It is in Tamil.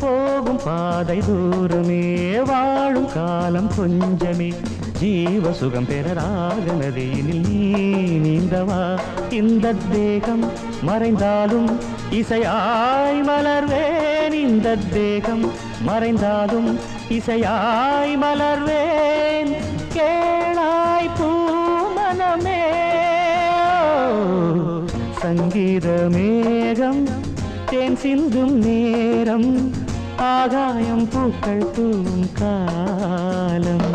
போகும் பாதை தூரமே வாழும் காலம் கொஞ்சமே ஜீவ சுகம் பெற ராக நதியினில் நீ நீந்தவா இந்த தேகம் மறைந்தாலும் இசையாய் மலர்வேன் இந்த தேகம் மறைந்தாலும் இசையாய் மலர்வேன் கேளாய் பூமனமே சங்கீத மேகம் தேன் சிந்தும் நேரம் ஆகாயம் பூக்கள் தூவும் காலம்